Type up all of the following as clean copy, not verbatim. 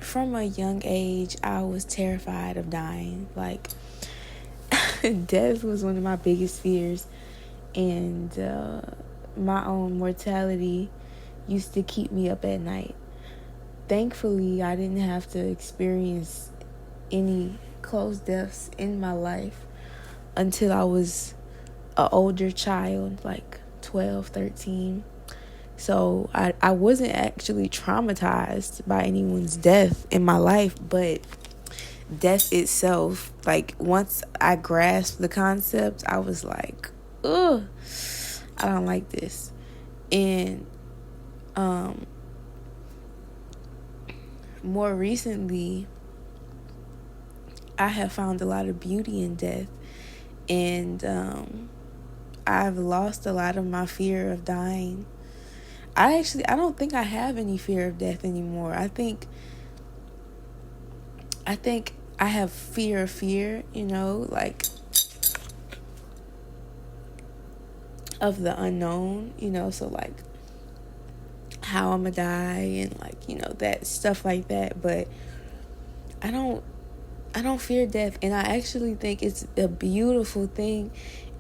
from a young age, I was terrified of dying. Like, death was one of my biggest fears. And my own mortality used to keep me up at night. Thankfully, I didn't have to experience any close deaths in my life until I was an older child, like 12, 13. So I wasn't actually traumatized by anyone's death in my life, but death itself, like once I grasped the concept, I was like, ugh, I don't like this. And more recently, I have found a lot of beauty in death. And I've lost a lot of my fear of dying. I don't think I have any fear of death anymore. I think I have fear of fear, like of the unknown, so like how I'm gonna die and like, that stuff like that. But I don't fear death, and I actually think it's a beautiful thing,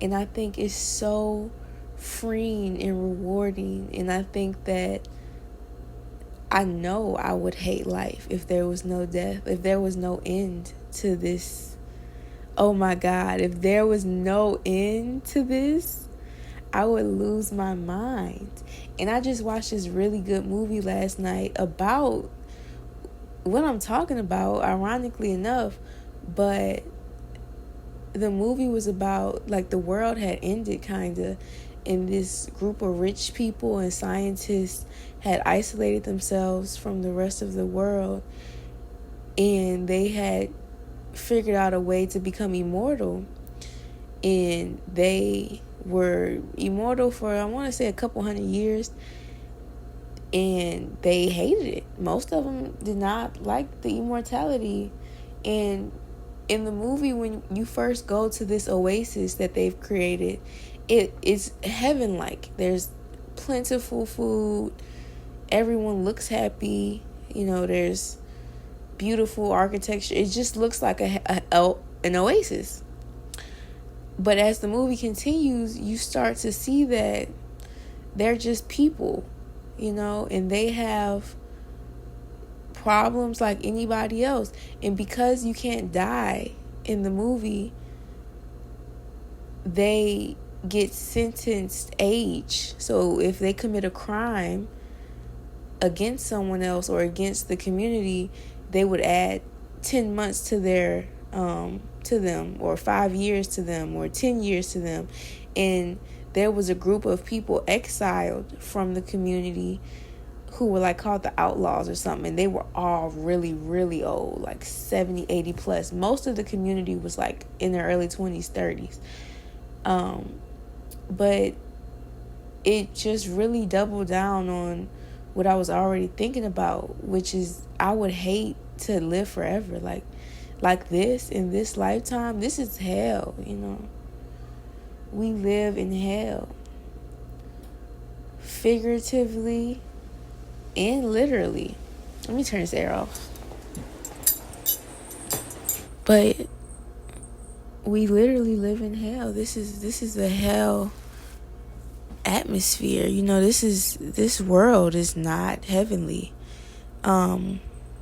and I think it's so freeing and rewarding. And I think that I know I would hate life if there was no death, if there was no end to this. Oh my God, if there was no end to this, I would lose my mind. And I just watched this really good movie last night about what I'm talking about, ironically enough. But the movie was about, like, the world had ended, kind of, and this group of rich people and scientists had isolated themselves from the rest of the world, and they had figured out a way to become immortal. And they were immortal for, I want to say, a couple hundred years, and they hated it. Most of them did not like the immortality. And in the movie, when you first go to this oasis that they've created, it is heaven-like. There's plentiful food. Everyone looks happy. There's beautiful architecture. It just looks like an oasis. But as the movie continues, you start to see that they're just people, and they have problems like anybody else. And because you can't die in the movie, they get sentenced age. So if they commit a crime against someone else or against the community, they would add 10 months to their to them, or 5 years to them, or 10 years to them. And there was a group of people exiled from the community who were like called the outlaws or something, and they were all really, really old, like 70, 80 plus. Most of the community was like in their early 20s, 30s. But it just really doubled down on what I was already thinking about, which is I would hate to live forever like this in this lifetime. This is hell, we live in hell, figuratively and literally. Let me turn this air off. But we literally live in hell. This is a hell atmosphere. This world is not heavenly.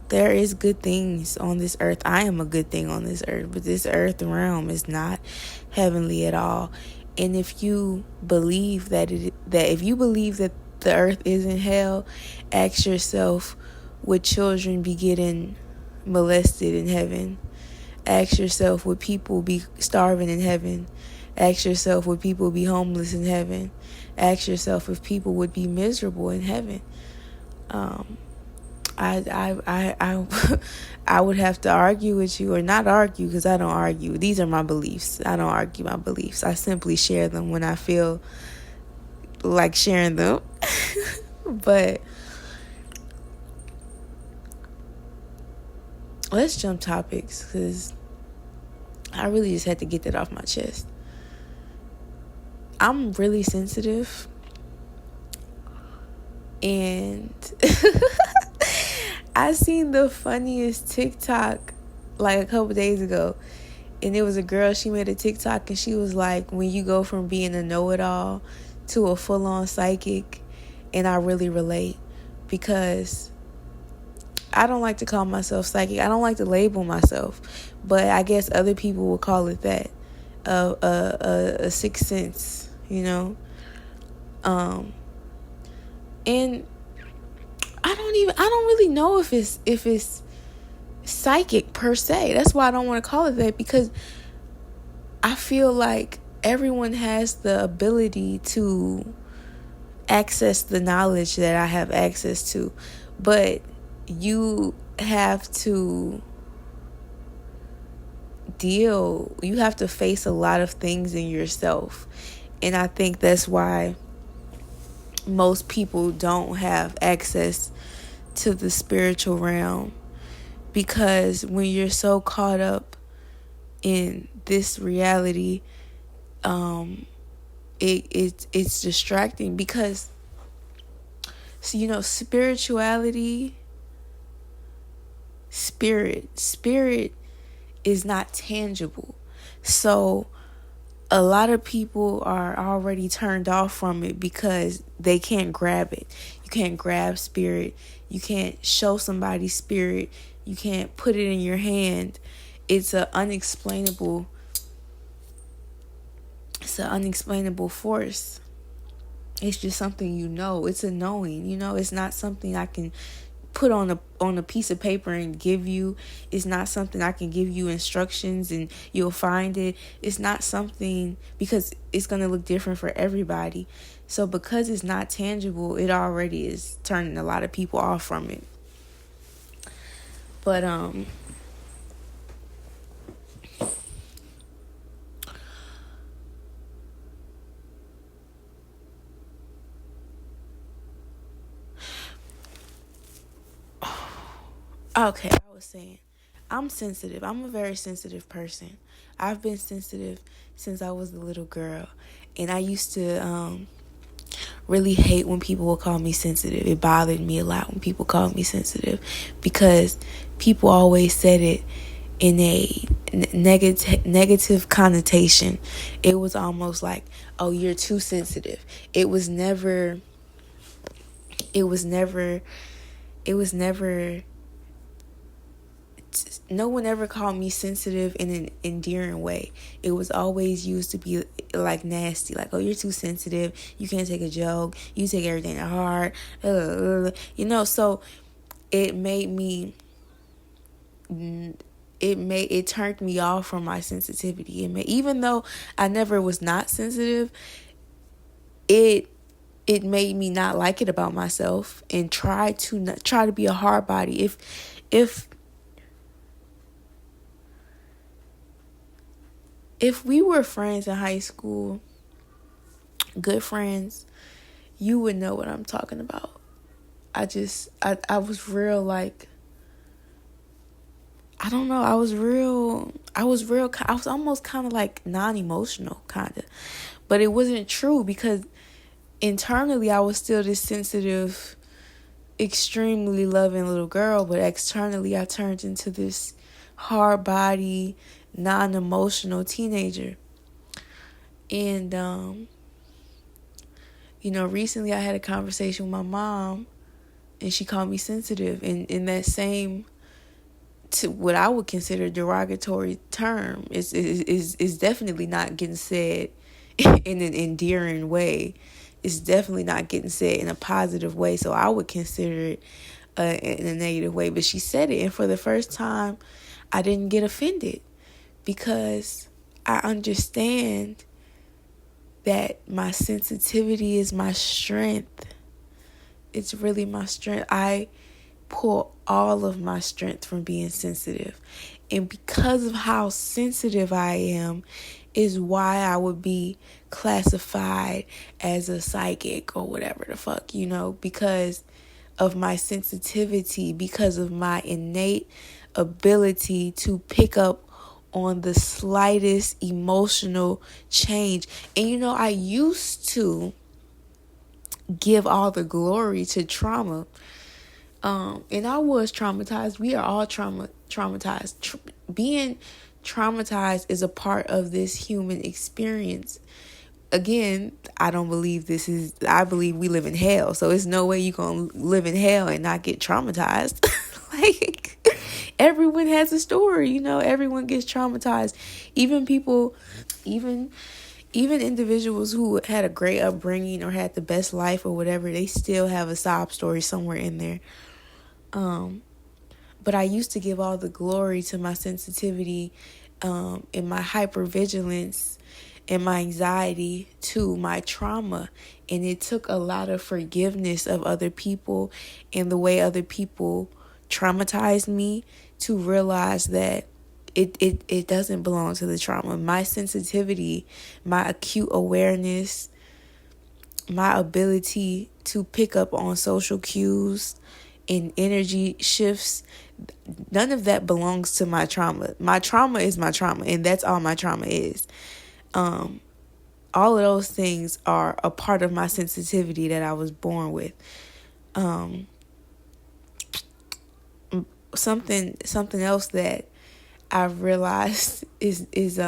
There is good things on this earth. I am a good thing on this earth, but this earth realm is not heavenly at all. And if you believe that the earth isn't hell, ask yourself, would children be getting molested in heaven? Ask yourself, would people be starving in heaven? Ask yourself, would people be homeless in heaven? Ask yourself if people would be miserable in heaven. I would have to argue with you, or not argue, because I don't argue. These are my beliefs. I don't argue my beliefs. I simply share them when I feel like sharing them. But let's jump topics, because I really just had to get that off my chest. I'm really sensitive, and I seen the funniest TikTok like a couple days ago, and it was a girl. She made a TikTok and she was like, when you go from being a know-it-all to a full-on psychic. And I really relate, because I don't like to call myself psychic. I don't like to label myself, but I guess other people would call it that, a sixth sense, you know. And I don't really know if it's psychic per se. That's why I don't want to call it that, because I feel like everyone has the ability to access the knowledge that I have access to, but you have to face a lot of things in yourself. And I think that's why most people don't have access to the spiritual realm, because when you're so caught up in this reality, it's distracting, because so, you know, spirituality, spirit is not tangible. So a lot of people are already turned off from it because they can't grab it. You can't grab spirit. You can't show somebody spirit. You can't put it in your hand. It's an unexplainable force. It's just something, you know. It's a knowing, you know. It's not something I can put on a piece of paper and give you. It's not something I can give you instructions and you'll find it. It's not something, because it's going to look different for everybody. So because it's not tangible, it already is turning a lot of people off from it. But okay, I was saying, I'm sensitive. I'm a very sensitive person. I've been sensitive since I was a little girl. And I used to really hate when people would call me sensitive. It bothered me a lot when people called me sensitive, because people always said it in a negative connotation. It was almost like, oh, you're too sensitive. It was never no one ever called me sensitive in an endearing way. It was always used to be like nasty, like, oh, you're too sensitive, you can't take a joke, you take everything to heart, you know. So it turned me off from my sensitivity. Even though I never was not sensitive, it made me not like it about myself and try to be a hard body. If we were friends in high school, good friends, you would know what I'm talking about. I was real, like, I don't know, I was almost kind of like non-emotional, kind of. But it wasn't true, because internally I was still this sensitive, extremely loving little girl, but externally I turned into this hard body, non-emotional teenager. And you know, recently I had a conversation with my mom, and she called me sensitive, and in that same, to what I would consider derogatory term, is definitely not getting said in an endearing way. It's definitely not getting said in a positive way. So I would consider it in a negative way. But she said it, and for the first time, I didn't get offended, because I understand that my sensitivity is my strength. It's really my strength. I pull all of my strength from being sensitive. And because of how sensitive I am is why I would be classified as a psychic or whatever the fuck, you know, because of my sensitivity, because of my innate ability to pick up on the slightest emotional change. And you know, I used to give all the glory to trauma, And I was traumatized. We are all traumatized. Being traumatized is a part of this human experience. Again, I don't believe this is, I believe we live in hell. So it's no way you gonna live in hell and not get traumatized. Like, everyone has a story, everyone gets traumatized. Even people, even individuals who had a great upbringing or had the best life or whatever, they still have a sob story somewhere in there. But I used to give all the glory to my sensitivity, and my hypervigilance and my anxiety to my trauma. And it took a lot of forgiveness of other people and the way other people traumatized me to realize that it doesn't belong to the trauma. My sensitivity, my acute awareness, my ability to pick up on social cues and energy shifts, none of that belongs to my trauma. My trauma is my trauma, and that's all my trauma is. All of those things are a part of my sensitivity that I was born with. Something else that I've realized is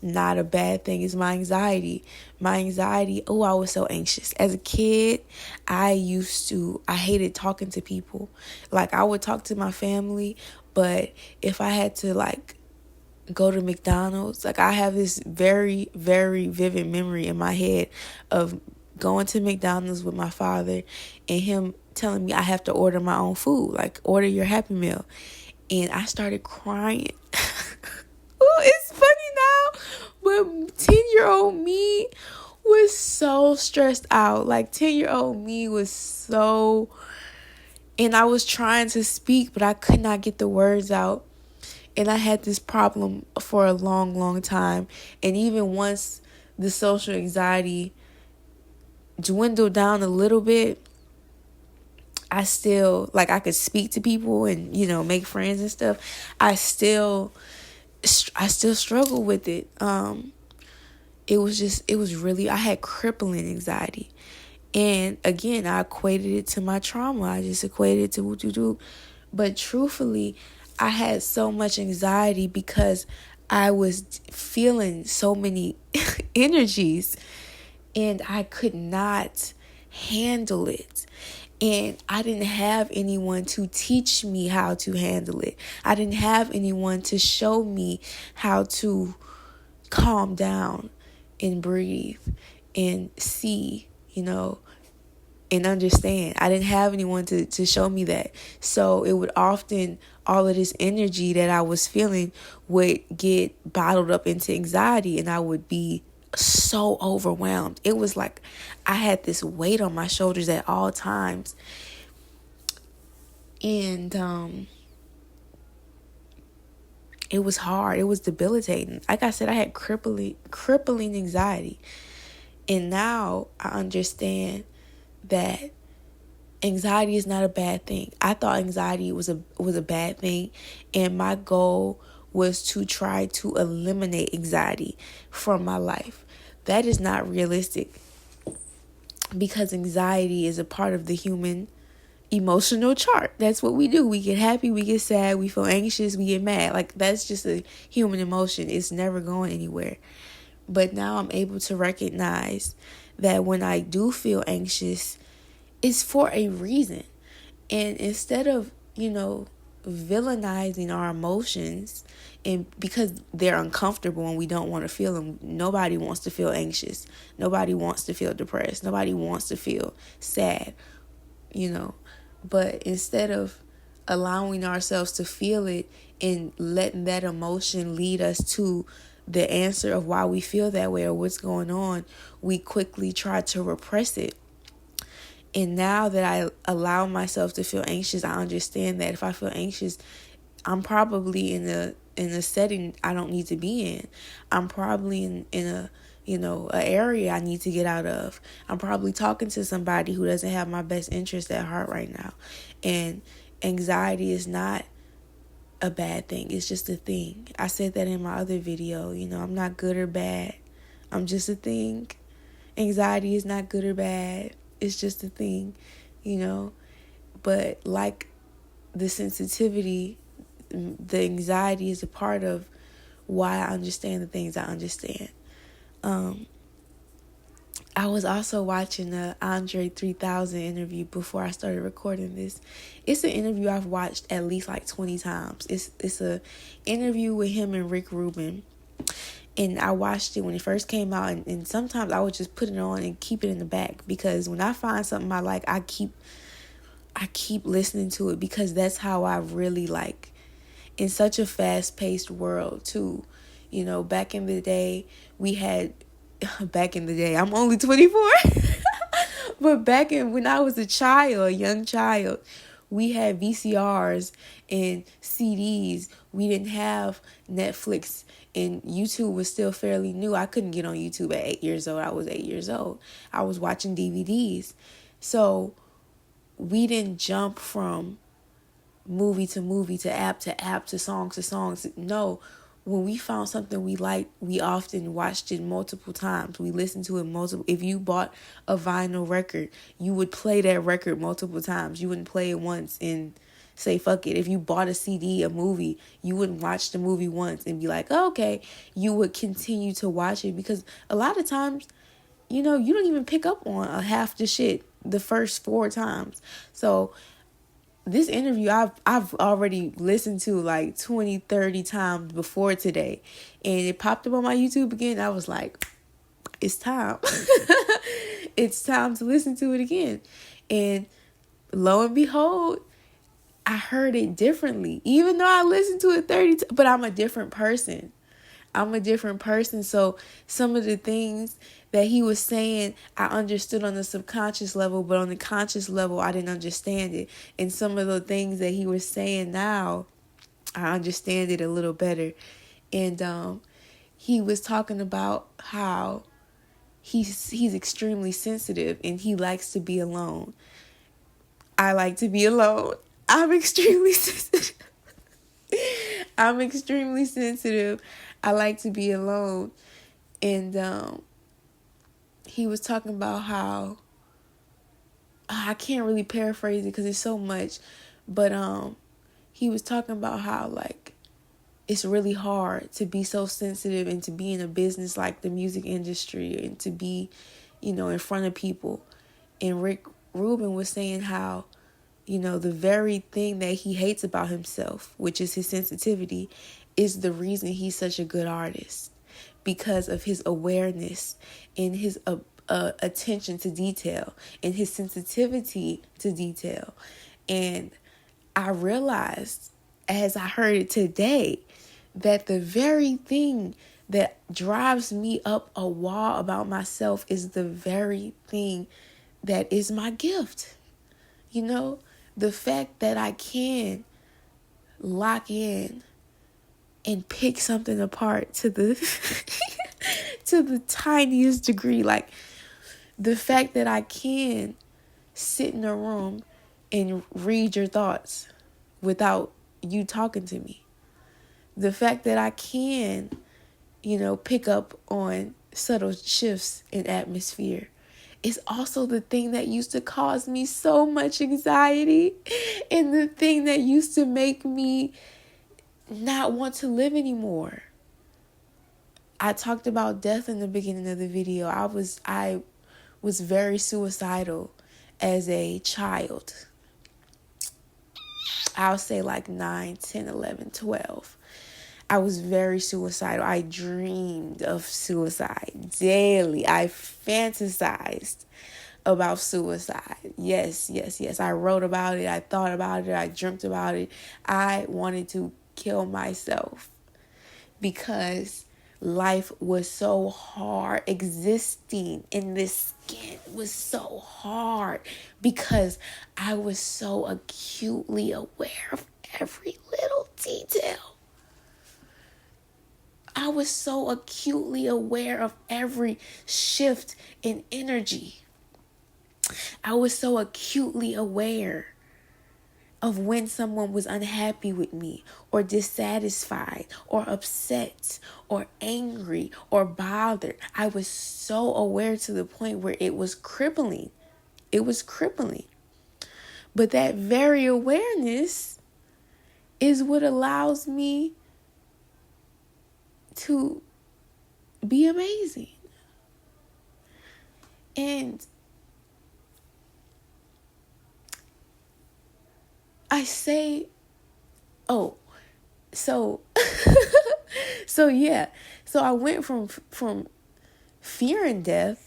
not a bad thing is my anxiety. My anxiety, I was so anxious. As a kid, I hated talking to people. Like, I would talk to my family, but if I had to, like, go to McDonald's, like, I have this very, very vivid memory in my head of going to McDonald's with my father and him telling me I have to order my own food, like, order your Happy Meal. And I started crying. It's funny now, but 10-year-old me was so stressed out. Like, 10-year-old me was so, and I was trying to speak, but I could not get the words out. And I had this problem for a long, long time. And even once the social anxiety dwindled down a little bit, I still, like, I could speak to people and, make friends and stuff. I still struggle with it. It was really, I had crippling anxiety. And again, I equated it to my trauma. I just equated it to woo-doo-doo. But truthfully, I had so much anxiety because I was feeling so many energies and I could not handle it. And I didn't have anyone to teach me how to handle it. I didn't have anyone to show me how to calm down and breathe and see, and understand. I didn't have anyone to show me that. So it would often, all of this energy that I was feeling would get bottled up into anxiety, and I would be so overwhelmed. It was like I had this weight on my shoulders at all times. And it was hard. It was debilitating. Like I said, I had crippling anxiety. And now I understand that anxiety is not a bad thing. I thought anxiety was a bad thing, and my goal was to try to eliminate anxiety from my life. That is not realistic, because anxiety is a part of the human emotional chart. That's what we do. We get happy, we get sad, we feel anxious, we get mad. Like, that's just a human emotion. It's never going anywhere. But now I'm able to recognize that when I do feel anxious, it's for a reason. And instead of, villainizing our emotions, and because they're uncomfortable and we don't want to feel them, nobody wants to feel anxious. Nobody wants to feel depressed. Nobody wants to feel sad, But instead of allowing ourselves to feel it and letting that emotion lead us to the answer of why we feel that way or what's going on, we quickly try to repress it. And now that I allow myself to feel anxious, I understand that if I feel anxious, I'm probably in a setting I don't need to be in. I'm probably in a an area I need to get out of. I'm probably talking to somebody who doesn't have my best interest at heart right now. And anxiety is not a bad thing. It's just a thing. I said that in my other video. I'm not good or bad. I'm just a thing. Anxiety is not good or bad. It's just a thing, But like the sensitivity, the anxiety is a part of why I understand the things I understand. I was also watching the Andre 3000 interview before I started recording this. It's an interview I've watched at least like 20 times. It's a interview with him and Rick Rubin. And I watched it when it first came out, and sometimes I would just put it on and keep it in the back, because when I find something I like, I keep listening to it, because that's how I really like, in such a fast-paced world too. Back in the day, I'm only 24. But when I was a young child, we had VCRs and CDs. We didn't have Netflix, and YouTube was still fairly new. I couldn't get on YouTube at 8 years old. I was 8 years old. I was watching DVDs. So we didn't jump from movie to app to songs. No, when we found something we liked, we often watched it multiple times. We listened to it multiple. If you bought a vinyl record, you would play that record multiple times. You wouldn't play it once and say fuck it. If you bought a CD, a movie, you wouldn't watch the movie once and be like, oh, okay. You would continue to watch it, because a lot of times, you don't even pick up on half the shit the first 4 times. So this interview I've already listened to like 20, 30 times before today, and it popped up on my YouTube again. I was like, it's time. It's time to listen to it again. And lo and behold, I heard it differently, even though I listened to it 30 times, but I'm a different person. So some of the things that he was saying, I understood on the subconscious level, but on the conscious level, I didn't understand it. And some of the things that he was saying now, I understand it a little better. And he was talking about how he's extremely sensitive and he likes to be alone. I like to be alone. I'm extremely sensitive. I like to be alone. And he was talking about how, I can't really paraphrase it because it's so much, but he was talking about how, like, it's really hard to be so sensitive and to be in a business like the music industry and to be, in front of people. And Rick Rubin was saying how, the very thing that he hates about himself, which is his sensitivity, is the reason he's such a good artist, because of his awareness and his attention to detail and his sensitivity to detail. And I realized, as I heard it today, that the very thing that drives me up a wall about myself is the very thing that is my gift. The fact that I can lock in and pick something apart to the to the tiniest degree. Like, the fact that I can sit in a room and read your thoughts without you talking to me. The fact that I can, pick up on subtle shifts in atmosphere is also the thing that used to cause me so much anxiety, and the thing that used to make me not want to live anymore. I talked about death in the beginning of the video. I was very suicidal as a child. I'll say like 9, 10, 11, 12. I was very suicidal. I dreamed of suicide daily. I fantasized about suicide. Yes. I wrote about it. I thought about it. I dreamt about it. I wanted to kill myself because life was so hard. Existing in this skin was so hard because I was so acutely aware of every little detail. I was so acutely aware of every shift in energy. I was so acutely aware of when someone was unhappy with me or dissatisfied or upset or angry or bothered. I was so aware to the point where it was crippling. But that very awareness is what allows me to be amazing. And I say, oh, so so yeah. So I went from fearing death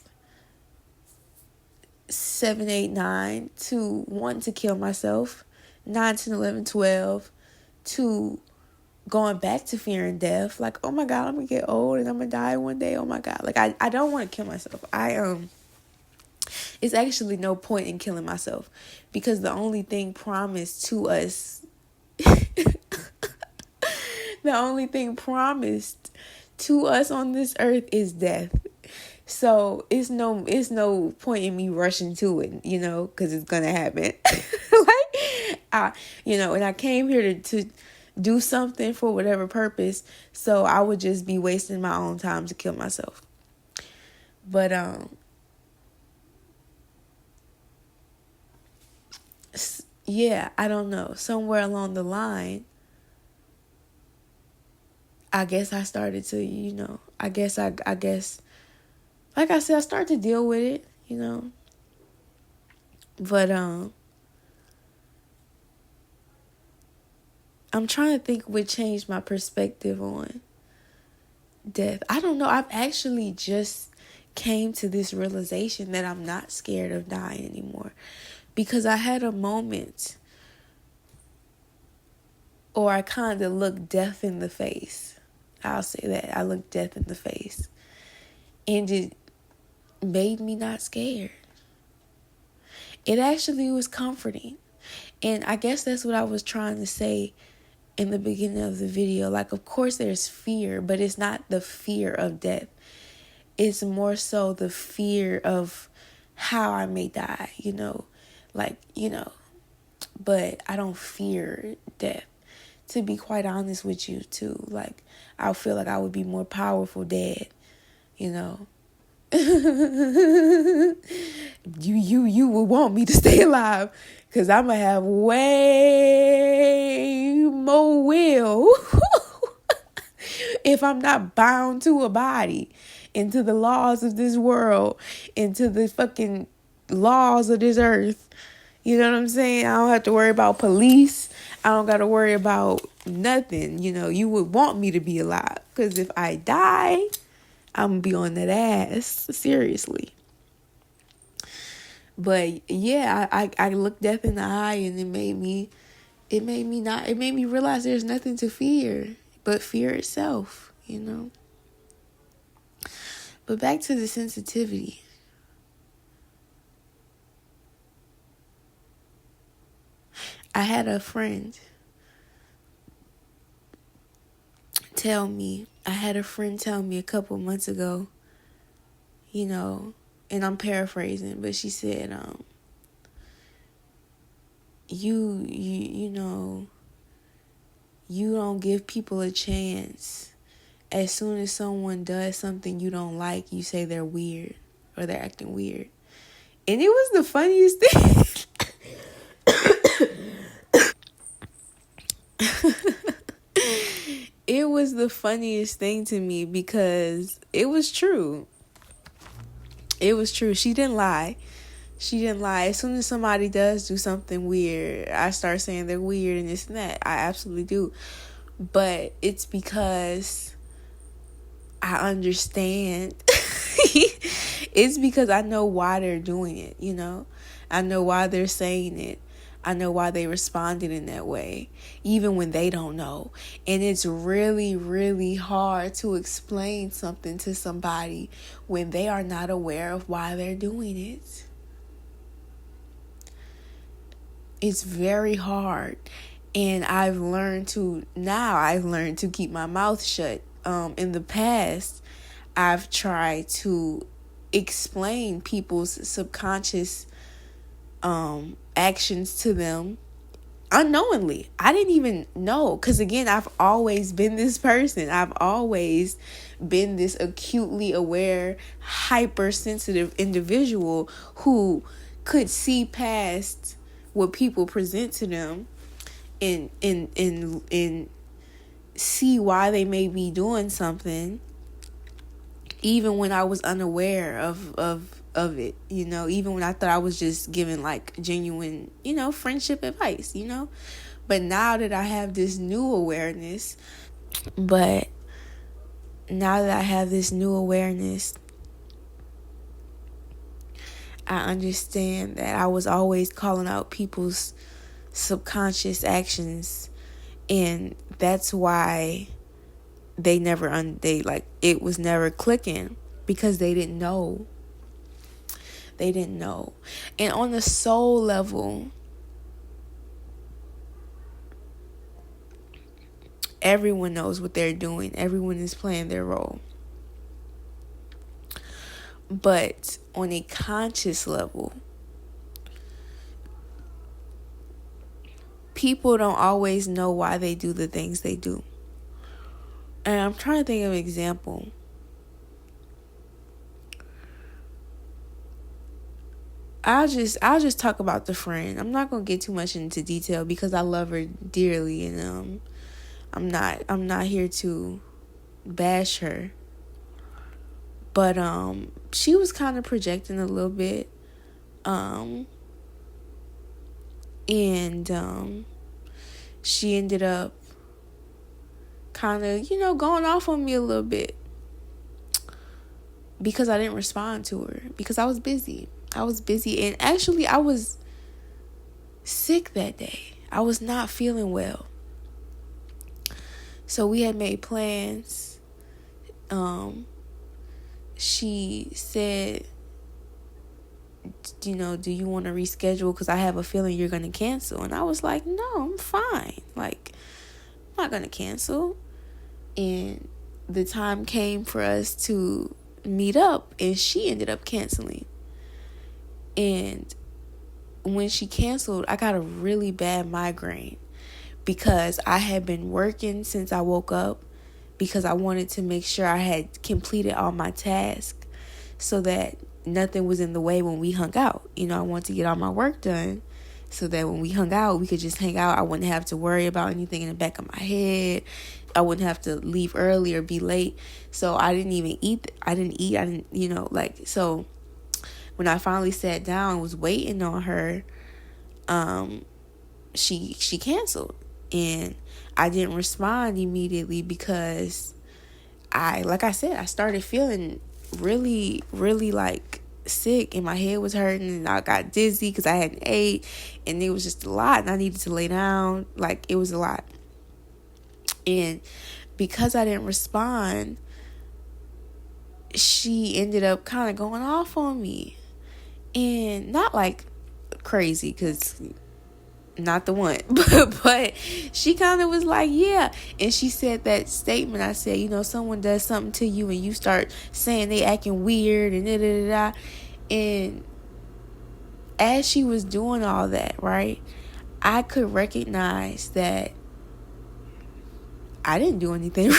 7, 8, 9 to wanting to kill myself 9, 10, 11, 12 to going back to fearing death. Like, oh my God, I'm gonna get old and I'm gonna die one day. Oh my God. Like I don't want to kill myself. It's actually no point in killing myself because the only thing promised to us the only thing promised to us on this earth is death. So it's no point in me rushing to it, because it's gonna happen. And I came here to do something for whatever purpose. So I would just be wasting my own time to kill myself. But yeah, I don't know. Somewhere along the line, I guess I started to, I guess, like I said, I started to deal with it, But I'm trying to think what changed my perspective on death. I don't know. I've actually just came to this realization that I'm not scared of dying anymore. Because I had a moment, or I kind of looked death in the face. I'll say that. I looked death in the face. And it made me not scared. It actually was comforting. And I guess that's what I was trying to say in the beginning of the video. Like, of course there's fear, but it's not the fear of death. It's more so the fear of how I may die, but I don't fear death. To be quite honest with you too, like, I feel like I would be more powerful dead, You would want me to stay alive because I'm gonna have way more will if I'm not bound to a body, into the laws of this world, into the fucking laws of this earth. You know what I'm saying? I don't have to worry about police. I don't got to worry about nothing. You would want me to be alive because if I die, I'm going to be on that ass. Seriously. But yeah, I looked death in the eye and it made me realize there's nothing to fear but fear itself, But back to the sensitivity. I had a friend tell me a couple months ago, and I'm paraphrasing, but she said, you don't give people a chance. As soon as someone does something you don't like, you say they're weird or they're acting weird. And it was the funniest thing. It was the funniest thing to me because it was true. It was true. She didn't lie. As soon as somebody does do something weird, I start saying they're weird and this and that. I absolutely do. But it's because I understand. It's because I know why they're doing it, I know why they're saying it. I know why they responded in that way, even when they don't know. And it's really, really hard to explain something to somebody when they are not aware of why they're doing it. It's very hard. And I've learned to keep my mouth shut. In the past, I've tried to explain people's subconscious actions to them unknowingly. I didn't even know, because again, I've always been this person. I've always been this acutely aware, hypersensitive individual who could see past what people present to them, and see why they may be doing something, even when I was unaware of it, even when I thought I was just giving like genuine, friendship advice, But now that I have this new awareness, I understand that I was always calling out people's subconscious actions, and that's why it was never clicking, because they didn't know. And on the soul level, everyone knows what they're doing. Everyone is playing their role. But on a conscious level, people don't always know why they do the things they do. And I'm trying to think of an example. I'll just talk about the friend. I'm not gonna get too much into detail because I love her dearly, and I'm not here to bash her. But she was kind of projecting a little bit. And she ended up kind of, going off on me a little bit because I didn't respond to her, because I was busy. And actually I was sick that day. I was not feeling well. So we had made plans. She said, do you want to reschedule? Because I have a feeling you're going to cancel. And I was like, no, I'm fine. Like, I'm not going to cancel. And the time came for us to meet up, and she ended up canceling. And when she canceled, I got a really bad migraine because I had been working since I woke up, because I wanted to make sure I had completed all my tasks so that nothing was in the way when we hung out. I wanted to get all my work done so that when we hung out, we could just hang out. I wouldn't have to worry about anything in the back of my head. I wouldn't have to leave early or be late. So I didn't even eat. So when I finally sat down and was waiting on her, she canceled. And I didn't respond immediately because like I said, I started feeling really, really like sick, and my head was hurting, and I got dizzy because I hadn't ate, and it was just a lot, and I needed to lay down. Like, it was a lot. And because I didn't respond, she ended up kind of going off on me. And not like crazy, because not the one, but she kind of was like, yeah. And she said that statement I said, someone does something to you and you start saying they acting weird and da-da-da-da. And as she was doing all that, right, I could recognize that I didn't do anything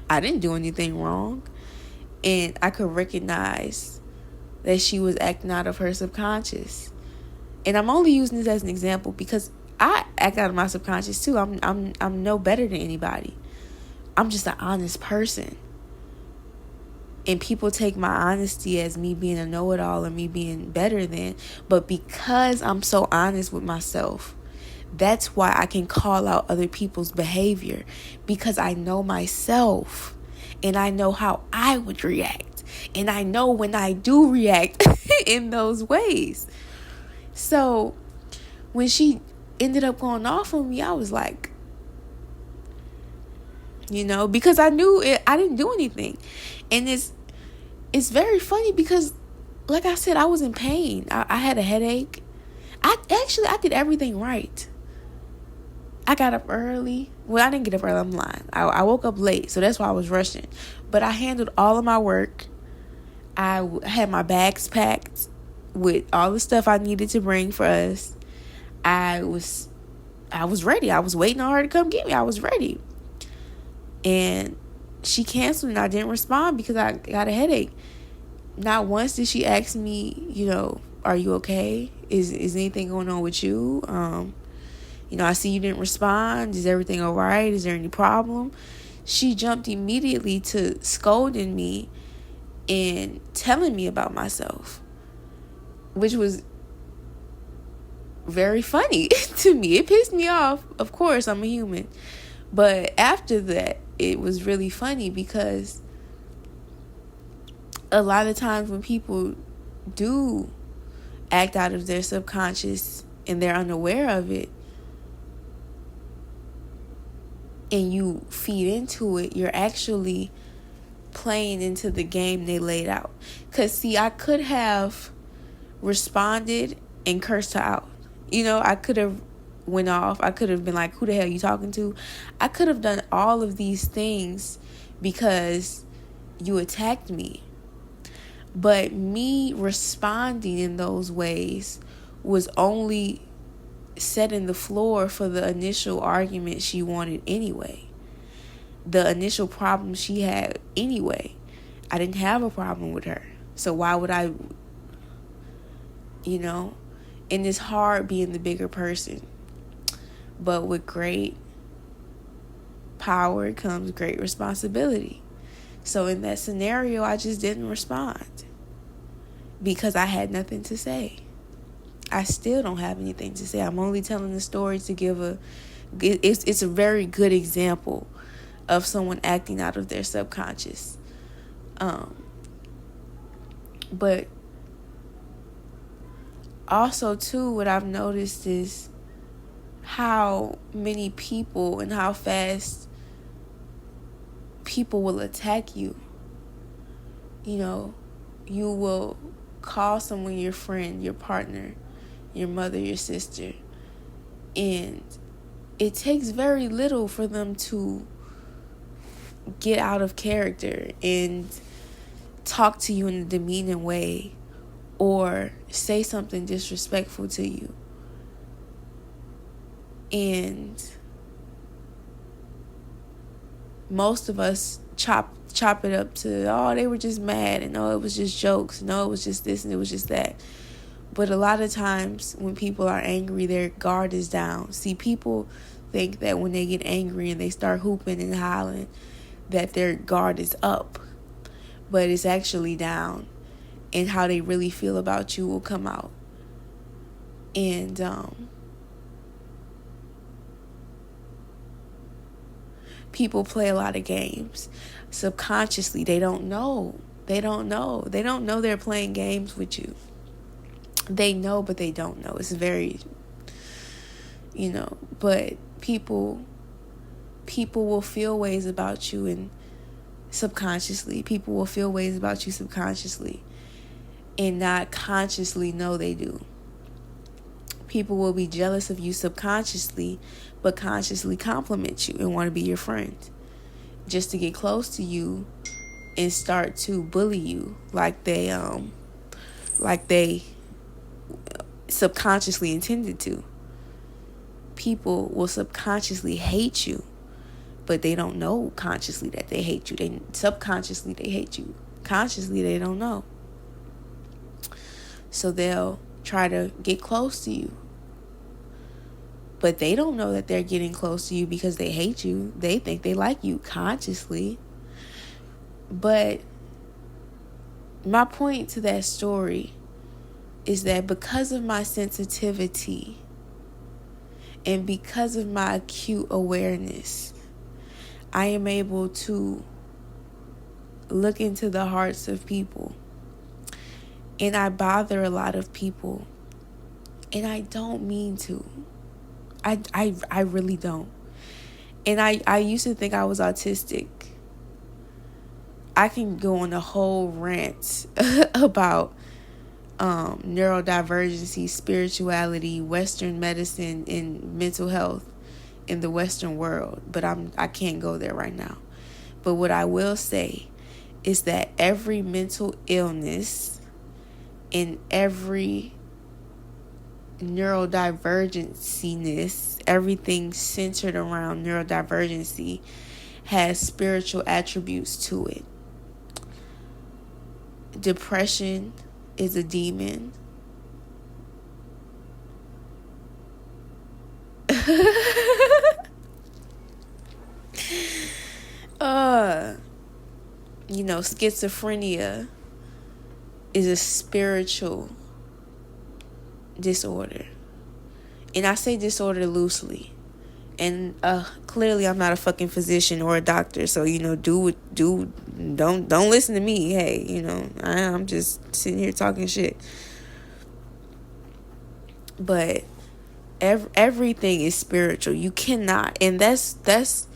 I didn't do anything wrong. And I could recognize that she was acting out of her subconscious. And I'm only using this as an example because I act out of my subconscious too. I'm no better than anybody. I'm just an honest person. And people take my honesty as me being a know-it-all or me being better than. But because I'm so honest with myself, that's why I can call out other people's behavior. Because I know myself. And I know how I would react. And I know when I do react in those ways. So when she ended up going off on me, I was like, because I knew I didn't do anything. And it's very funny because, like I said, I was in pain. I had a headache. I did everything right. I got up early. Well, I didn't get up early. I'm lying. I woke up late, so that's why I was rushing. But I handled all of my work. I had my bags packed with all the stuff I needed to bring for us. I was ready. I was waiting on her to come get me. I was ready. And she canceled, and I didn't respond because I got a headache. Not once did she ask me, Are you okay? Is anything going on with you? I see you didn't respond. Is everything all right? Is there any problem? She jumped immediately to scolding me and telling me about myself, which was very funny to me. It pissed me off. Of course, I'm a human. But after that, it was really funny because a lot of times when people do act out of their subconscious and they're unaware of it, and you feed into it, you're actually playing into the game they laid out. Because, see, I could have responded and cursed her out. I could have went off. I could have been like, who the hell are you talking to? I could have done all of these things because you attacked me. But me responding in those ways was only setting the floor for the initial argument she wanted anyway. The initial problem she had anyway. I didn't have a problem with her. So why would I, and it's hard being the bigger person. But with great power comes great responsibility. So in that scenario, I just didn't respond because I had nothing to say. I still don't have anything to say. I'm only telling the story to give it's a very good example of someone acting out of their subconscious. But also too, what I've noticed is how many people and how fast people will attack you. You will call someone your friend, your partner, your mother, your sister, and it takes very little for them to get out of character and talk to you in a demeaning way or say something disrespectful to you. And most of us chop it up to, oh, they were just mad, and oh, it was just jokes, no, it was just this and it was just that. But a lot of times when people are angry, their guard is down. See, people think that when they get angry and they start hooping and hollering, that their guard is up. But it's actually down. And how they really feel about you will come out. And people play a lot of games. Subconsciously, they don't know. They don't know they're playing games with you. They know, but they don't know. It's very, but people will feel ways about you and subconsciously. People will feel ways about you subconsciously and not consciously know they do. People will be jealous of you subconsciously, but consciously compliment you and want to be your friend just to get close to you and start to bully you like they subconsciously intended to. People will subconsciously hate you, but they don't know consciously that they hate you. Subconsciously they hate you. Consciously they don't know. So they'll try to get close to you. But they don't know that they're getting close to you because they hate you. They think they like you consciously. But my point to that story is that because of my sensitivity and because of my acute awareness, I am able to look into the hearts of people. And I bother a lot of people. And I don't mean to. I really don't. And I used to think I was autistic. I can go on a whole rant about neurodivergency, spirituality, Western medicine, and mental health in the Western world. But I can't go there right now. But what I will say is that every mental illness and every neurodivergency-ness, everything centered around neurodivergency has spiritual attributes to it. Depression is a demon. uh, schizophrenia is a spiritual disorder. And I say disorder loosely. And clearly I'm not a fucking physician or a doctor, so don't listen to me. Hey, I'm just sitting here talking shit. But everything is spiritual. You cannot, and that's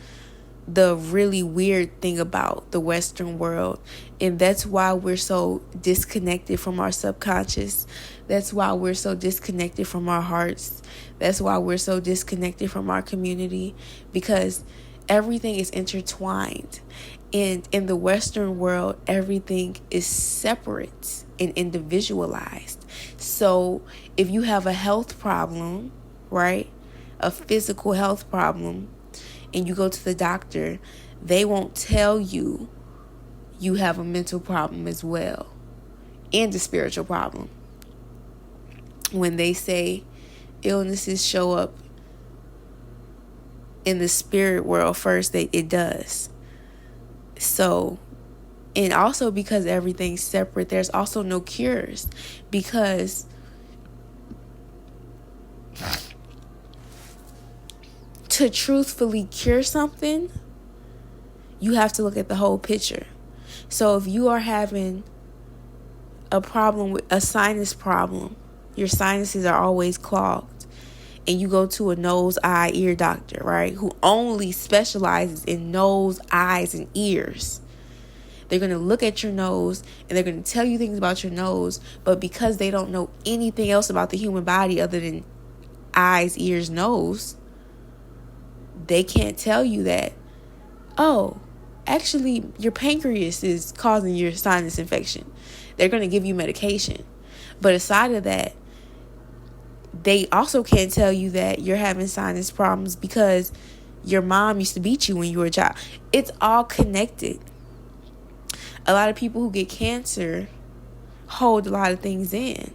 the really weird thing about the Western world. And that's why we're so disconnected from our subconscious. That's why we're so disconnected from our hearts. That's why we're so disconnected from our community, because everything is intertwined. And in the Western world, everything is separate and individualized. So if you have a health problem, right, a physical health problem, and you go to the doctor, they won't tell you you have a mental problem as well and a spiritual problem. When they say illnesses show up in the spirit world first, it does. So, and also because everything's separate, there's also no cures, because to truthfully cure something, you have to look at the whole picture. So if you are having a problem with a sinus problem, your sinuses are always clogged, and you go to a nose, eye, ear doctor, right, who only specializes in nose, eyes, and ears. They're going to look at your nose and they're going to tell you things about your nose, but because they don't know anything else about the human body other than eyes, ears, nose, they can't tell you that, oh, actually your pancreas is causing your sinus infection. They're going to give you medication. But aside of that, they also can't tell you that you're having sinus problems because your mom used to beat you when you were a child. It's all connected. A lot of people who get cancer hold a lot of things in.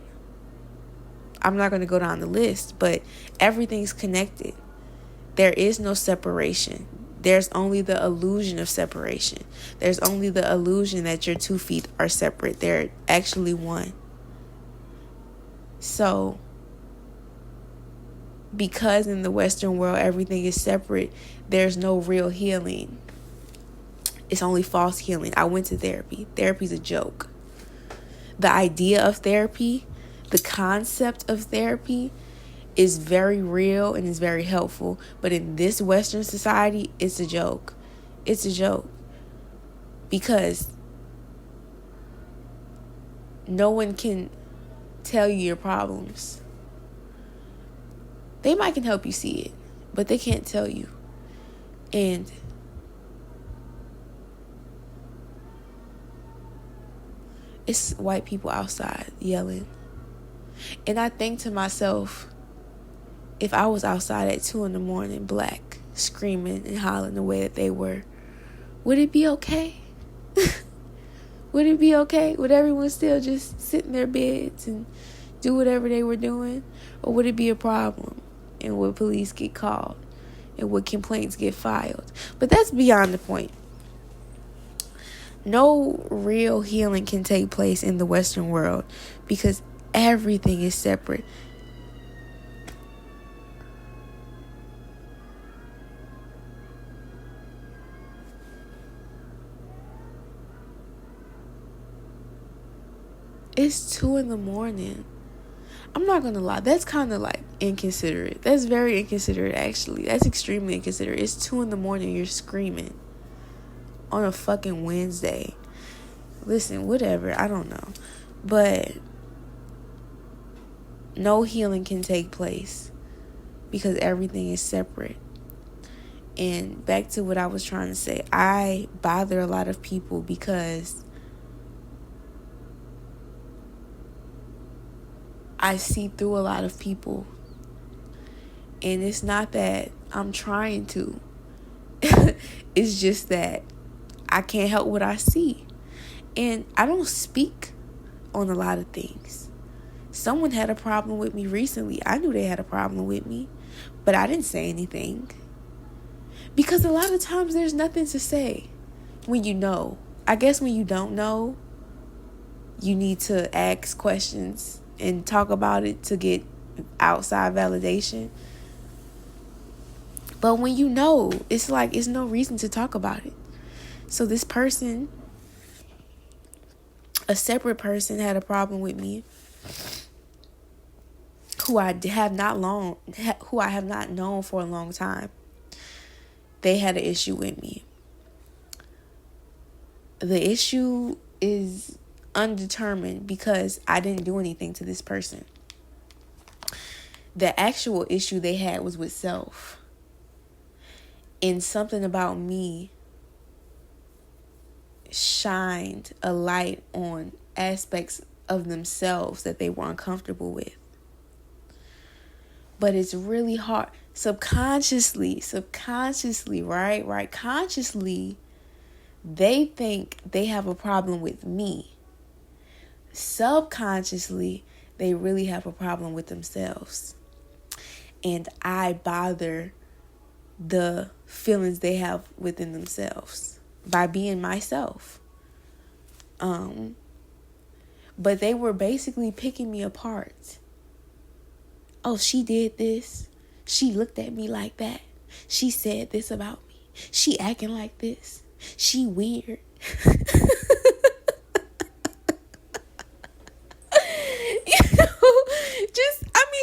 I'm not going to go down the list, but everything's connected. There is no separation. There's only the illusion of separation. There's only the illusion that your 2 feet are separate. They're actually one. So, because in the Western world everything is separate, there's no real healing. It's only false healing. I went to therapy. Therapy's a joke. The idea of therapy, the concept of therapy, is very real and is very helpful. But in this Western society, it's a joke. It's a joke. Because no one can tell you your problems. They might can help you see it, but they can't tell you. And it's white people outside yelling. And I think to myself, if I was outside at 2 a.m, black, screaming and hollering the way that they were, would it be okay? Would it be okay? Would everyone still just sit in their beds and do whatever they were doing? Or would it be a problem? And would police get called? And would complaints get filed? But that's beyond the point. No real healing can take place in the Western world because everything is separate. It's 2 a.m. I'm not going to lie. That's kind of like inconsiderate. That's very inconsiderate, actually. That's extremely inconsiderate. It's 2 a.m. You're screaming on a fucking Wednesday. Listen, whatever. I don't know. But no healing can take place because everything is separate. And back to what I was trying to say. I bother a lot of people because I see through a lot of people. And it's not that I'm trying to. It's just that I can't help what I see. And I don't speak on a lot of things. Someone had a problem with me recently. I knew they had a problem with me. But I didn't say anything. Because a lot of times there's nothing to say when you know. I guess when you don't know, you need to ask questions and talk about it to get outside validation. But when you know, it's like it's no reason to talk about it. So this person, a separate person, had a problem with me, who I have not known for a long time. They had an issue with me. The issue is undetermined because I didn't do anything to this person. The actual issue they had was with self. And something about me shined a light on aspects of themselves that they were uncomfortable with. But it's really hard. Subconsciously, right? Consciously, they think they have a problem with me. Subconsciously, they really have a problem with themselves. And I bother the feelings they have within themselves by being myself. But they were basically picking me apart. Oh, she did this. She looked at me like that. She said this about me. She acting like this. She weird.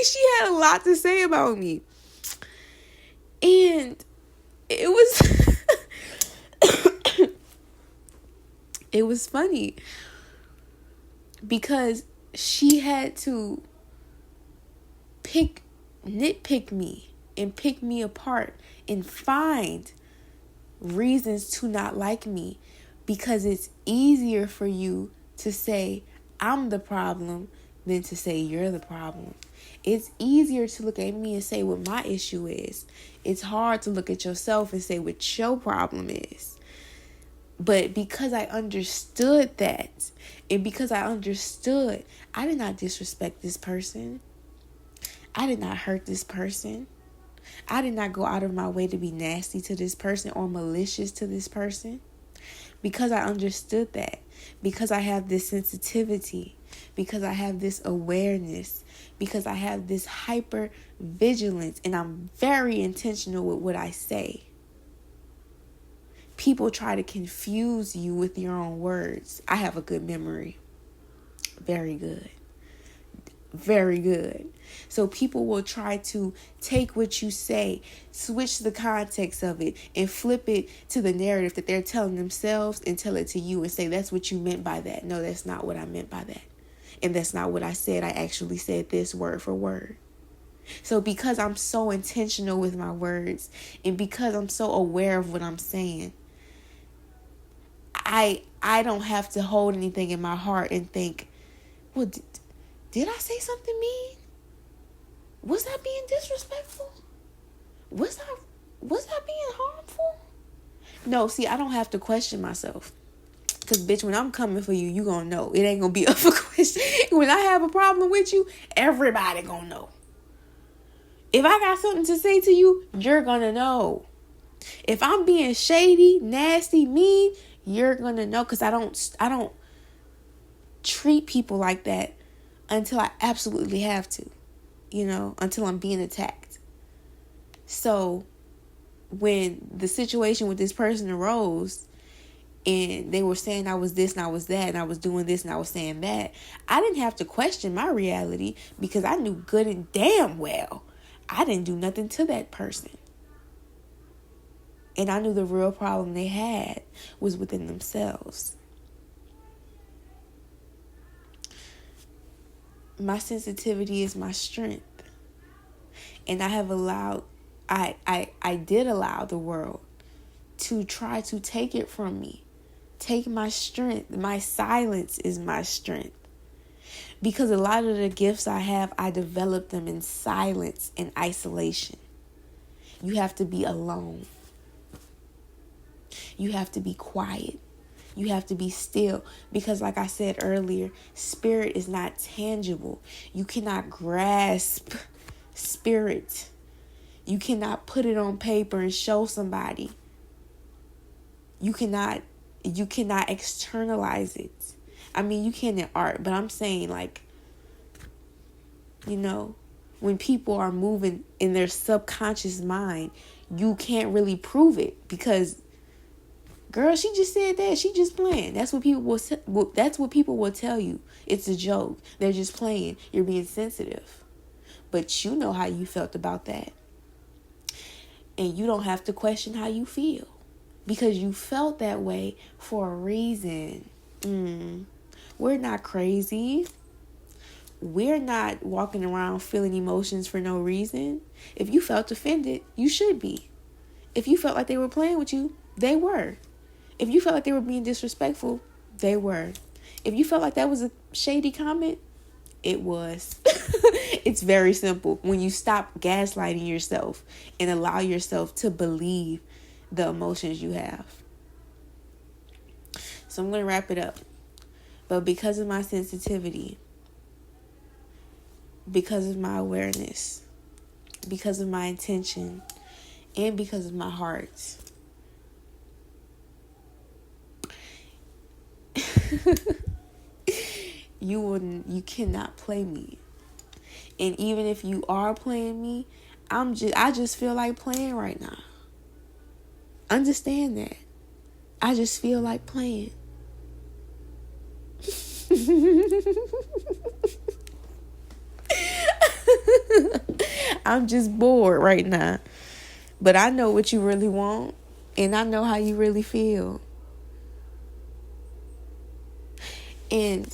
She had a lot to say about me. And it was funny because she had to nitpick me and pick me apart and find reasons to not like me, because it's easier for you to say I'm the problem than to say you're the problem. It's easier to look at me and say what my issue is. It's hard to look at yourself and say what your problem is. But because I understood that, and because I understood, I did not disrespect this person. I did not hurt this person. I did not go out of my way to be nasty to this person or malicious to this person. Because I understood that. Because I have this sensitivity. Because I have this awareness. Because I have this hyper vigilance. And I'm very intentional with what I say. People try to confuse you with your own words. I have a good memory. Very good. Very good. So people will try to take what you say, switch the context of it, and flip it to the narrative that they're telling themselves and tell it to you and say, that's what you meant by that. No, that's not what I meant by that. And that's not what I said. I actually said this word for word. So because I'm so intentional with my words, and because I'm so aware of what I'm saying, I don't have to hold anything in my heart and think, well, did I say something mean? Was that being disrespectful? Was that being harmful? No, see, I don't have to question myself. Because, bitch, when I'm coming for you, you gonna know. It ain't gonna be up for question. When I have a problem with you, everybody gonna know. If I got something to say to you, you're gonna know. If I'm being shady, nasty, mean, you're gonna know. Because I don't treat people like that until I absolutely have to. Until I'm being attacked. So when the situation with this person arose and they were saying I was this and I was that and I was doing this and I was saying that, I didn't have to question my reality because I knew good and damn well I didn't do nothing to that person. And I knew the real problem they had was within themselves. My sensitivity is my strength. And I did allow the world to try to take it from me. Take my strength. My silence is my strength. Because a lot of the gifts I have, I developed them in silence and isolation. You have to be alone. You have to be quiet. You have to be still. Because like I said earlier, spirit is not tangible. You cannot grasp spirit. You cannot put it on paper and show somebody. You cannot externalize it. I mean, you can in art, but I'm saying, like, you know, when people are moving in their subconscious mind, you can't really prove it because, girl, she just said that. She just playing. That's what people will tell you. It's a joke. They're just playing. You're being sensitive. But you know how you felt about that. And you don't have to question how you feel. Because you felt that way for a reason. We're not crazy. We're not walking around feeling emotions for no reason. If you felt offended, you should be. If you felt like they were playing with you, they were. If you felt like they were being disrespectful, they were. If you felt like that was a shady comment, it was. It's very simple. When you stop gaslighting yourself and allow yourself to believe the emotions you have. So I'm going to wrap it up. But because of my sensitivity, because of my awareness, because of my intention, and because of my heart, you cannot play me. And even if you are playing me, I just feel like playing right now. Understand that. I just feel like playing. I'm just bored right now. But I know what you really want. And I know how you really feel. And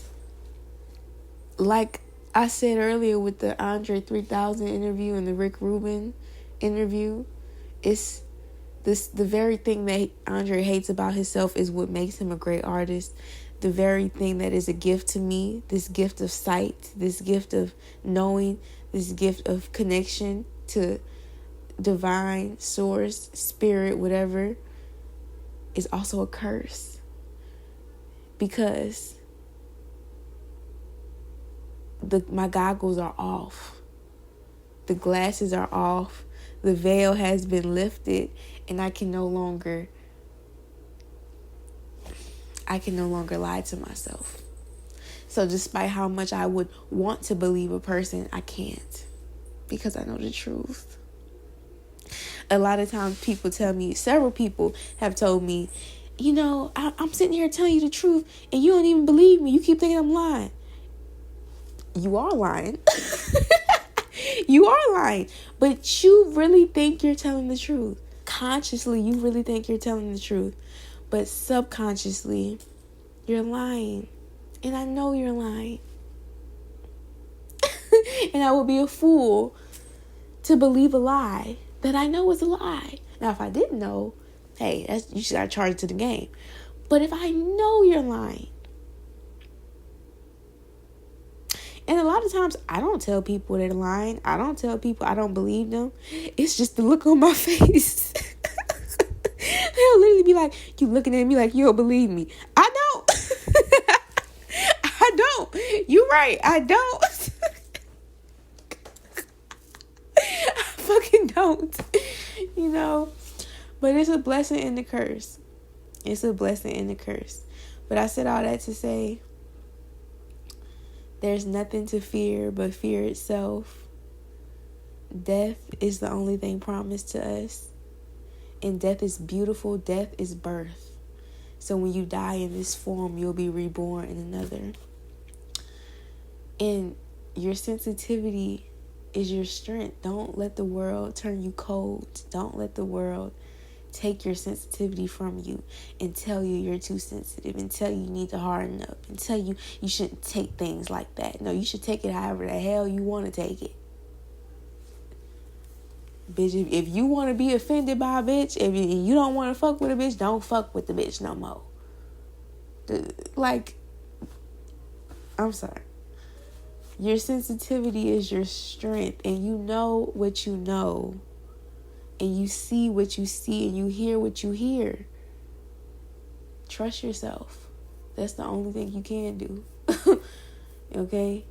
like I said earlier with the Andre 3000 interview and the Rick Rubin interview, it's the very thing that Andre hates about himself is what makes him a great artist. The very thing that is a gift to me, this gift of sight, this gift of knowing, this gift of connection to divine, source, spirit, whatever, is also a curse. Because my goggles are off. The glasses are off. The veil has been lifted, and I can no longer lie to myself. So despite how much I would want to believe a person, I can't, because I know the truth. A lot of times people tell me, several people have told me, you know, I'm sitting here telling you the truth and you don't even believe me. You keep thinking I'm lying. You are lying. You are lying. But you really think you're telling the truth. Consciously, you really think you're telling the truth. But subconsciously, you're lying. And I know you're lying. And I would be a fool to believe a lie that I know is a lie. Now, if I didn't know, hey, you should gotta charge it to the game. But if I know you're lying, and a lot of times I don't tell people they're lying. I don't tell people I don't believe them. It's just the look on my face. They'll literally be like, you looking at me like you don't believe me. I don't. I don't. You're right. I don't. I fucking don't. You know? But it's a blessing and a curse. It's a blessing and a curse. But I said all that to say, there's nothing to fear but fear itself. Death is the only thing promised to us. And death is beautiful. Death is birth. So when you die in this form, you'll be reborn in another. And your sensitivity is your strength. Don't let the world turn you cold. Don't let the world take your sensitivity from you and tell you you're too sensitive and tell you need to harden up and tell you you shouldn't take things like that. No, you should take it however the hell you want to take it. Bitch, if you want to be offended by a bitch, if you don't want to fuck with a bitch, don't fuck with the bitch no more. Like, I'm sorry. Your sensitivity is your strength, and you know what you know, and you see what you see, and you hear what you hear. Trust yourself. That's the only thing you can do. Okay?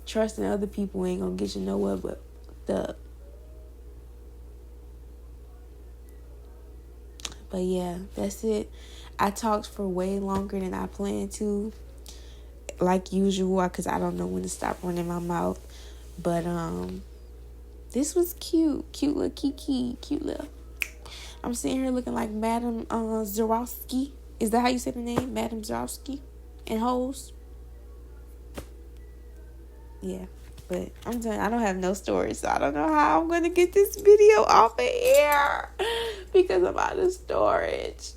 Trusting other people ain't gonna get you nowhere but fucked up. But yeah, that's it. I talked for way longer than I planned to, like usual, because I don't know when to stop running my mouth. But this was cute little Kiki, cute little. I'm sitting here looking like Madam Zarowski. Is that how you say the name, Madam Zarowski? And hoes. Yeah, but I'm telling you, I don't have no storage, so I don't know how I'm going to get this video off of here because I'm out of storage.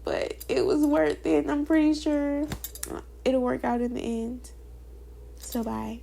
But it was worth it, and I'm pretty sure it'll work out in the end. So bye.